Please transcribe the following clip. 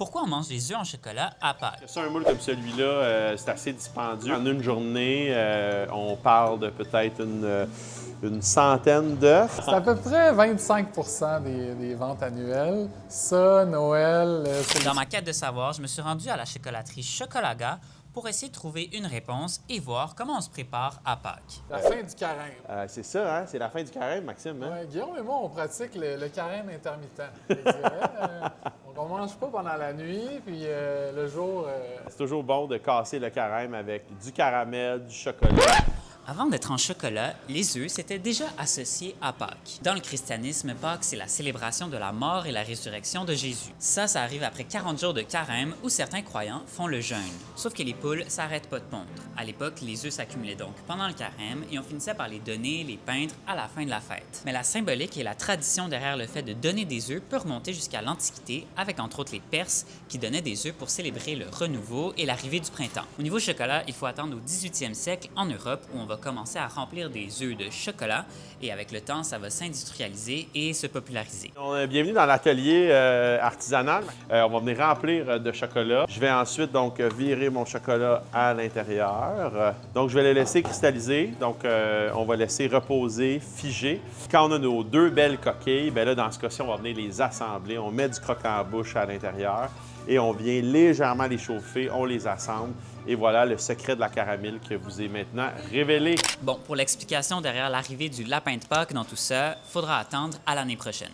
Pourquoi on mange des œufs en chocolat à Pâques? Ça, un moule comme celui-là, c'est assez dispendieux. En une journée, on parle de peut-être une centaine d'œufs. C'est à peu près 25 des ventes annuelles. Ça, Noël, c'est Dans ma quête de savoir, je me suis rendu à la chocolaterie Chocolaga pour essayer de trouver une réponse et voir comment on se prépare à Pâques. la fin du carême. C'est ça, hein? C'est la fin du carême, Maxime. Hein? Ouais, Guillaume et moi, on pratique le carême intermittent. Je dirais. Donc, on ne mange pas pendant la nuit, puis le jour... C'est toujours bon de casser le carême avec du caramel, du chocolat. Avant d'être en chocolat, les œufs s'étaient déjà associés à Pâques. Dans le christianisme, Pâques, c'est la célébration de la mort et la résurrection de Jésus. Ça arrive après 40 jours de carême où certains croyants font le jeûne. Sauf que les poules s'arrêtent pas de pondre. À l'époque, les œufs s'accumulaient donc pendant le carême et on finissait par les donner, les peindre à la fin de la fête. Mais la symbolique et la tradition derrière le fait de donner des œufs peut remonter jusqu'à l'Antiquité, avec entre autres les Perses qui donnaient des œufs pour célébrer le renouveau et l'arrivée du printemps. Au niveau chocolat, il faut attendre au 18e siècle en Europe où on va commencer à remplir des œufs de chocolat et avec le temps, ça va s'industrialiser et se populariser. Bienvenue dans l'atelier artisanal. On va venir remplir de chocolat. Je vais ensuite donc virer mon chocolat à l'intérieur. Donc, je vais le laisser cristalliser. Donc, on va laisser reposer, figer. Quand on a nos deux belles coquilles, bien là, dans ce cas-ci, on va venir les assembler. On met du croquant en bouche à l'intérieur et on vient légèrement les chauffer. On les assemble. Et voilà le secret de la caramel que vous est maintenant révélé. Bon, pour l'explication derrière l'arrivée du lapin de Pâques dans tout ça, faudra attendre à l'année prochaine.